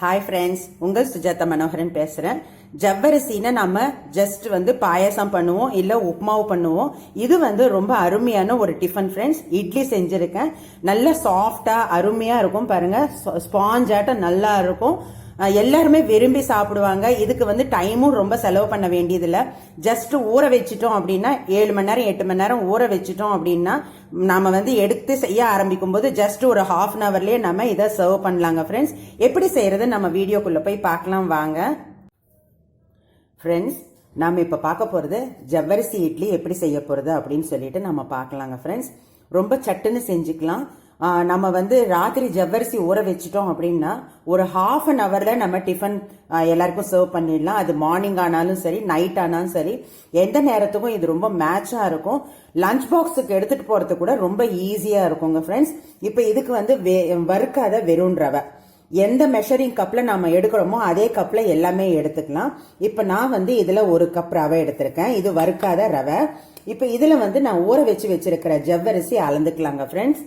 Hi friends, உங்கள் சுஜாதா மனோகரன் பேசுகிறேன். ஜவ்வரிசின்னா நம்ம ஜஸ்ட் பாயசம் பண்ணுவோம், இல்லை உப்மாவும் பண்ணுவோம். இது ரொம்ப அருமையான ஒரு டிஃபன் ஃப்ரெண்ட்ஸ். இட்லி செஞ்சுருக்கேன், நல்ல சாஃப்டாக அருமையாக இருக்கும். பாருங்கள், ஸ்பாஞ்சாட்டம் நல்லா இருக்கும். எல்லாருமே விரும்பி சாப்பிடுவாங்க. இதுக்கு டைமும் ரொம்ப செலவு பண்ண வேண்டியதில்லை. ஜஸ்ட் ஊற வச்சிட்டோம் அப்படின்னா 7 மணி நேரம் 8 மணி நேரம் ஊற வச்சிட்டோம் அப்படின்னா நம்ம எடுத்து செய்ய ஆரம்பிக்கும் போது ஜஸ்ட் ஒரு ½ அன் ஹவர்லயே நம்ம இதை சர்வ் பண்ணலாங்க ஃப்ரெண்ட்ஸ். எப்படி செய்யறது நம்ம வீடியோக்குள்ள போய் பார்க்கலாம் வாங்க ஃப்ரெண்ட்ஸ். நாம இப்ப பார்க்க போறது ஜவ்வரிசி இட்லி எப்படி செய்ய போறது அப்படின்னு சொல்லிட்டு நம்ம பார்க்கலாங்க ஃப்ரெண்ட்ஸ். ரொம்ப சட்டுன்னு செஞ்சுக்கலாம். நம்ம ராத்திரி ஜவ்வரிசி ஊற வச்சிட்டோம் அப்படின்னா ஒரு ½ அன் ஹவர்ல நம்ம டிஃபன் எல்லாருக்கும் சர்வ் பண்ணிடலாம். அது மார்னிங் ஆனாலும் சரி, நைட் ஆனாலும் சரி, எந்த நேரத்துக்கும் இது ரொம்ப மேட்சா இருக்கும். லஞ்ச் பாக்ஸுக்கு எடுத்துட்டு போறது கூட ரொம்ப ஈஸியா இருக்குங்க ஃப்ரெண்ட்ஸ். இப்போ இதுக்கு வறுக்காத வெறும் ரவை, எந்த மெஷரிங் கப்ல நாம எடுக்கிறோமோ அதே கப்ல எல்லாமே எடுத்துக்கலாம். இப்ப நான் இதுல 1 கப் ரவை எடுத்திருக்கேன். இது வறுக்காத ரவை. இப்ப இதுல நான் ஊற வச்சிருக்கிற ஜவ்வரிசி அளந்துக்கலாங்க ஃப்ரெண்ட்ஸ்.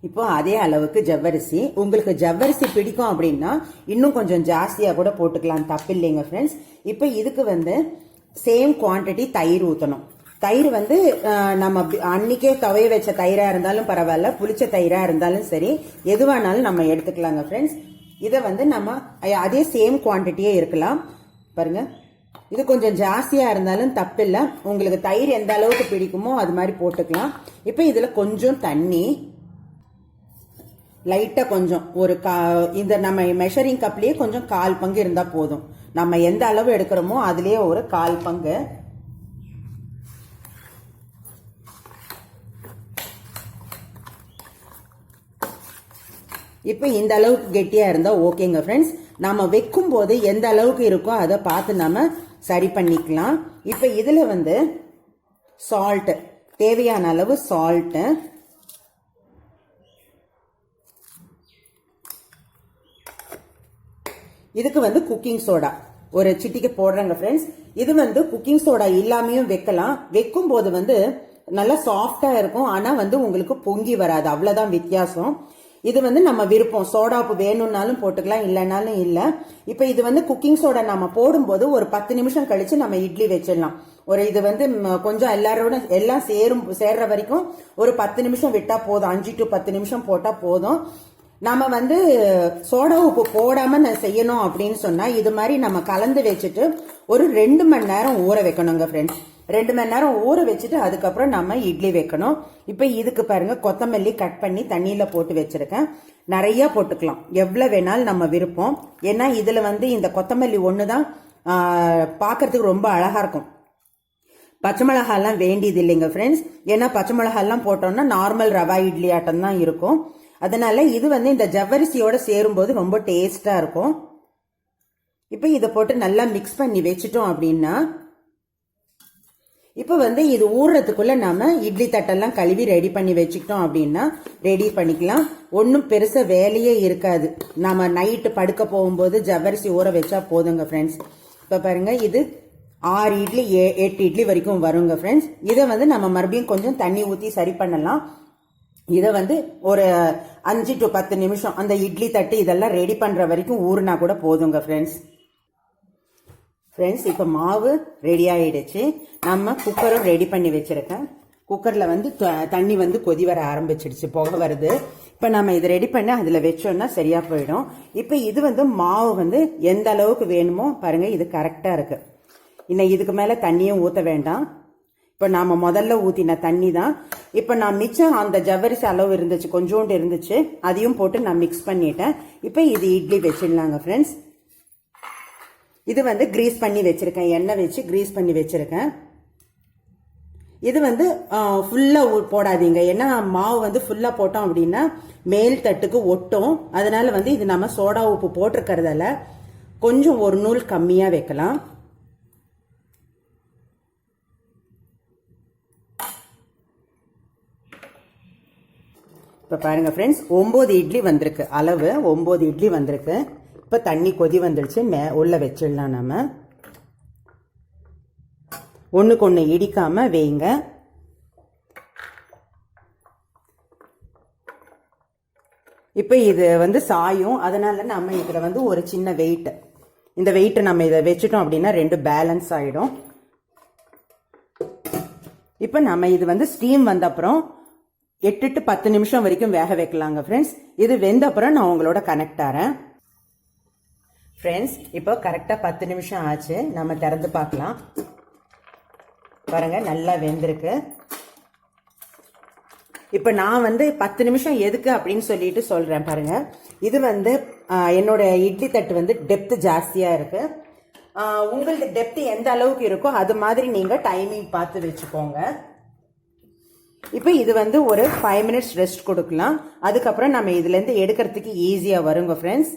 இப்போ அதே அளவுக்கு ஜவ்வரிசி, உங்களுக்கு ஜவ்வரிசி பிடிக்கும் அப்படின்னா இன்னும் கொஞ்சம் ஜாஸ்தியா கூட போட்டுக்கலாம், தப்பு இல்லைங்க ஃப்ரெண்ட்ஸ். இப்போ இதுக்கு சேம் குவான்டிட்டி தயிர் ஊற்றணும். தயிர் நம்ம அன்னைக்கே துவைய வச்ச தயிரா இருந்தாலும் பரவாயில்ல, புளிச்ச தயிரா இருந்தாலும் சரி, எதுவானாலும் நம்ம எடுத்துக்கலாங்க ஃப்ரெண்ட்ஸ். இதை நம்ம அதே சேம் குவான்டிட்டியே இருக்கலாம். பாருங்க, இது கொஞ்சம் ஜாஸ்தியா இருந்தாலும் தப்பில்லை. உங்களுக்கு தயிர் எந்த அளவுக்கு பிடிக்குமோ அது மாதிரி போட்டுக்கலாம். இப்போ இதுல கொஞ்சம் தண்ணி லைட்டா கொஞ்சம் இந்த நம்ம மெஷரிங் கப்லயே கொஞ்சம் 1/4 பங்கு இருந்தா போதும். நம்ம எந்த அளவு எடுக்கிறோமோ அதுலயே ஒரு 1/4 பங்கு. இப்ப இந்த அளவுக்கு கெட்டியா இருந்தா ஓகேங்க ஃப்ரெண்ட்ஸ். நம்ம வைக்கும் போது எந்த அளவுக்கு இருக்கோ அதை பார்த்து நம்ம சரி பண்ணிக்கலாம். இப்ப இதுல சால்ட், தேவையான அளவு சால்ட், இதுக்கு குக்கிங் சோடா ஒரு சிட்டிக்கு போடுறாங்க ஃப்ரெண்ட்ஸ். இது குக்கிங் சோடா இல்லாமையும் வைக்கலாம். வைக்கும் போது நல்லா சாஃப்டா இருக்கும். ஆனா உங்களுக்கு பொங்கி வராது, அவ்வளவுதான் வித்தியாசம். இது நம்ம விருப்பம், சோடாப்பு வேணும்னாலும் போட்டுக்கலாம், இல்லைனாலும் இல்ல. இப்ப இது குக்கிங் சோடா நம்ம போடும்போது ஒரு 10 நிமிஷம் கழிச்சு நம்ம இட்லி வச்சிடலாம். இது கொஞ்சம் எல்லாரோட எல்லாம் சேர்ற வரைக்கும் ஒரு 10 நிமிஷம் விட்டா போதும். 5 to 10 நிமிஷம் போட்டா போதும். நம்ம சோடா உப்பு போடாம செய்யணும் அப்படின்னு சொன்னா இது மாதிரி நம்ம கலந்து வச்சுட்டு ஒரு 2 மணி நேரம் ஊற வைக்கணுங்க ஃப்ரெண்ட்ஸ். 2 மணி நேரம் ஊற வச்சுட்டு அதுக்கப்புறம் நம்ம இட்லி வைக்கணும். இப்ப இதுக்கு பாருங்க, கொத்தமல்லி கட் பண்ணி தண்ணியில போட்டு வச்சிருக்கேன். நிறைய போட்டுக்கலாம், எவ்வளவு வேணாலும் நம்ம விருப்பம். ஏன்னா இதுல இந்த கொத்தமல்லி ஒண்ணுதான் பாக்குறதுக்கு ரொம்ப அழகா இருக்கும். பச்சை மிளகாலாம் வேண்டியது இல்லைங்க ஃப்ரெண்ட்ஸ். ஏன்னா பச்சை மிளகாலாம் போட்டோம்னா நார்மல் ரவா இட்லி ஆட்டம் தான் இருக்கும். அதனால இது இந்த ஜவ்வரிசியோட சேரும்போது ரொம்ப டேஸ்டா இருக்கும். இப்ப இதை போட்டு நல்லா மிக்ஸ் பண்ணி வச்சிட்டோம் அப்படின்னா இப்ப இது ஊறுறதுக்குள்ள நாம இட்லி தட்டெல்லாம் கழுவி ரெடி பண்ணி வச்சுக்கிட்டோம் அப்படின்னா ரெடி பண்ணிக்கலாம். ஒன்னும் பெருசா வேலையே இருக்காது. நாம நைட்டு படுக்க போகும்போது ஜவ்வரிசி ஊற வச்சா போதுங்க ஃப்ரெண்ட்ஸ். இப்ப பாருங்க, இது 6 இட்லி 8 இட்லி வரைக்கும் வருங்க ஃப்ரெண்ட்ஸ். இதை நம்ம மறுபடியும் கொஞ்சம் தண்ணி ஊத்தி சரி பண்ணலாம். இதை ஒரு 5 to 10 நிமிஷம் அந்த இட்லி தட்டு இதெல்லாம் ரெடி பண்ற வரைக்கும் ஊறுனா கூட போதுங்க ஃப்ரெண்ட்ஸ். இப்ப மாவு ரெடி ஆயிடுச்சு. நம்ம குக்கரும் ரெடி பண்ணி வச்சிருக்கேன். குக்கர்ல தண்ணி கொதி வர ஆரம்பிச்சிடுச்சு, புகை வருது. இப்ப நம்ம இதை ரெடி பண்ணி அதுல வச்சோம்னா சரியா போயிடும். இப்ப இது மாவு எந்த அளவுக்கு வேணுமோ பாருங்க, இது கரெக்டா இருக்கு. இன்னும் இதுக்கு மேல தண்ணியும் ஊத்த வேண்டாம். இப்ப நாம முதல்ல ஊத்தின தண்ணி தான். இப்ப நான் மிச்சம் அந்த ஜவ்வரிசி அளவு இருந்துச்சு, கொஞ்சோண்டு இருந்துச்சு, அதையும் போட்டு நான் மிக்ஸ் பண்ணிட்டேன். இப்ப இது இட்லி வச்சிடலாங்க ஃப்ரெண்ட்ஸ். இது கிரீஸ் பண்ணி வச்சிருக்கேன், எண்ணெய் வச்சு கிரீஸ் பண்ணி வச்சிருக்கேன். இது ஃபுல்லா போடாதீங்க, ஏன்னா மாவு ஃபுல்லா போட்டோம் அப்படின்னா மேல் தட்டுக்கு ஒட்டும். அதனால இது நம்ம சோடா உப்பு போட்டிருக்கிறதால கொஞ்சம் ஒரு நூல் கம்மியா வைக்கலாம். இப்ப பாருங்க ஃப்ரெண்ட்ஸ், 9 இட்லி வந்திருக்கு, அளவு 9 இட்லி வந்திருக்கு. இப்ப தண்ணி கொதி வந்துடுச்சு, உள்ள வச்சிடலாம். நம்ம ஒண்ணுக்கு ஒண்ணு இடிக்காம வைங்க. இப்போ இது வந்து சாயும், அதனால நம்ம இதில் வந்து ஒரு சின்ன வெயிட், இந்த வெயிட்டை நம்ம இதை வச்சுட்டோம் அப்படின்னா ரெண்டு பேலன்ஸ் ஆகிடும். இப்போ நம்ம இது வந்து ஸ்டீம் வந்த அப்புறம் 8 to 10 நிமிஷம் வரைக்கும் வேக வைக்கலாங்க ஃப்ரெண்ட்ஸ். இது வெந்த அப்புறம் நான் உங்களோட கனெக்ட் ஆகிறேன். ஃப்ரெண்ட்ஸ் இப்போ கரெக்டாக 10 நிமிஷம் ஆச்சு. நம்ம திறந்து பார்க்கலாம். பாருங்க நல்லா வெந்திருக்கு. இப்போ நான் வந்து 10 நிமிஷம் எதுக்கு அப்படின்னு சொல்லிட்டு சொல்றேன் பாருங்க. இது வந்து என்னோட இட்லி தட்டு வந்து டெப்த் ஜாஸ்தியா இருக்கு. உங்களுக்கு டெப்த் எந்த அளவுக்கு இருக்கோ அது மாதிரி நீங்க டைமிங் பார்த்து வச்சுக்கோங்க. இப்போ இது வந்து ஒரு 5 minutes ரெஸ்ட் கொடுக்கலாம். அதுக்கப்புறம் நம்ம இதுல இருந்து எடுக்கிறதுக்கு ஈஸியா வருங்க ஃப்ரெண்ட்ஸ்.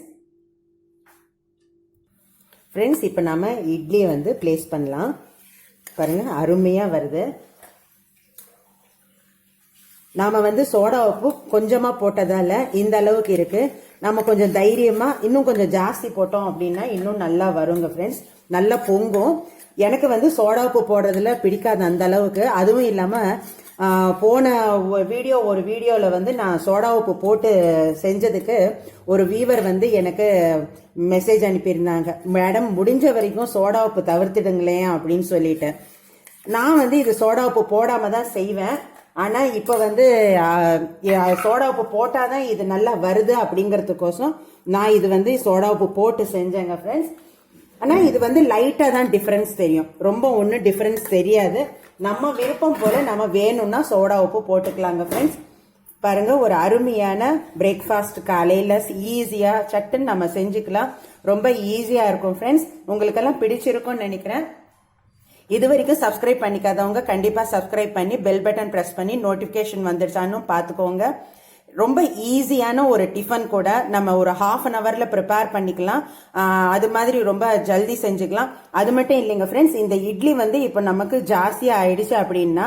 இப்போ நம்ம இட்லியை வந்து பிளேஸ் பண்ணலாம். பாருங்க அருமையா வருது. நாம வந்து சோடா உப்பு கொஞ்சமா போட்டதால இந்த அளவுக்கு இருக்கு. நம்ம கொஞ்சம் தைரியமா இன்னும் கொஞ்சம் ஜாஸ்தி போட்டோம் அப்படின்னா இன்னும் நல்லா வருங்க ஃப்ரெண்ட்ஸ். நல்லா பொங்கும். எனக்கு வந்து சோடா உப்பு போடுறதுல பிடிக்காது அந்த அளவுக்கு. அதுவும் இல்லாம போன ஒரு வீடியோல வந்து நான் சோடா உப்பு போட்டு செஞ்சதுக்கு ஒரு வீவர் வந்து எனக்கு மெசேஜ் அனுப்பியிருந்தாங்க, மேடம் முடிஞ்ச வரைக்கும் சோடா உப்பு தவிர்த்துடுங்களேன் அப்படின்னு சொல்லிட்டு. நான் வந்து இது சோடா உப்பு போடாம தான் செய்வேன். ஆனா இப்ப வந்து சோடா உப்பு போட்டாதான் இது நல்லா வருது அப்படிங்கறதுக்கோசம் நான் இது வந்து சோடா உப்பு போட்டு செஞ்சேங்க ஃப்ரெண்ட்ஸ். ஆனா இது வந்து லைட்டா தான் டிஃபரன்ஸ் தெரியும், ரொம்ப ஒன்றும் டிஃபரன்ஸ் தெரியாது. நம்ம விருப்பம் போல நம்ம வேணும்னா சோடா உப்பு போட்டுக்கலாங்க ஃப்ரெண்ட்ஸ். பாருங்க ஒரு அருமையான பிரேக்ஃபாஸ்ட் காலையில ஈஸியா சட்டுன்னு நம்ம செஞ்சுக்கலாம். ரொம்ப ஈஸியா இருக்கும் ஃப்ரெண்ட்ஸ். உங்களுக்கெல்லாம் பிடிச்சிருக்கும்னு நினைக்கிறேன். இது வரைக்கும் சப்ஸ்கிரைப் பண்ணிக்காதவங்க கண்டிப்பா சப்ஸ்கிரைப் பண்ணி பெல் பட்டன் பிரஸ் பண்ணி நோட்டிபிகேஷன் வந்துருச்சான்னு பாத்துக்கோங்க. ரொம்ப ஈஸியான ஒரு டிஃபன் கூட நம்ம ஒரு ½ an hourல ப்ரிப்பேர் பண்ணிக்கலாம். அது மாதிரி ரொம்ப ஜல்தி செஞ்சுக்கலாம். அது மட்டும் இல்லைங்க ஃப்ரெண்ட்ஸ், இந்த இட்லி வந்து இப்போ நமக்கு ஜாஸ்தியா ஆயிடுச்சு அப்படின்னா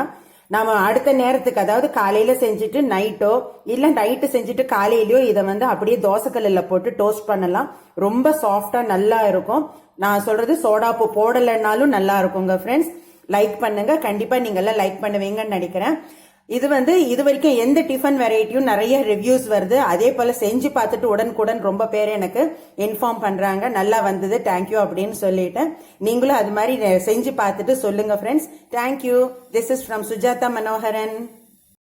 நம்ம அடுத்த நேரத்துக்கு, அதாவது காலையில செஞ்சுட்டு நைட்டோ இல்ல நைட்டு செஞ்சுட்டு காலையிலயோ இதை வந்து அப்படியே தோசைக்கல்லில் போட்டு டோஸ்ட் பண்ணலாம். ரொம்ப சாஃப்டா நல்லா இருக்கும். நான் சொல்றது சோடாப்பு போடலைன்னாலும் நல்லா இருக்குங்க ஃப்ரெண்ட்ஸ். லைக் பண்ணுங்க, கண்டிப்பா நீங்க எல்லாம் லைக் பண்ணுவீங்கன்னு நினைக்கிறேன். இது வந்து இது வரைக்கும் எந்த டிஃபன் வெரைட்டியும் நிறைய ரிவ்யூஸ் வருது. அதே போல செஞ்சு பார்த்துட்டு உடனுக்குடன் ரொம்ப பேர் எனக்கு இன்ஃபார்ம் பண்றாங்க, நல்லா வந்தது தேங்க்யூ அப்படின்னு சொல்லிட்டு. நீங்களும் அது மாதிரி செஞ்சு பார்த்துட்டு சொல்லுங்க friends. Thank you. This is from Sujatha Manoharan.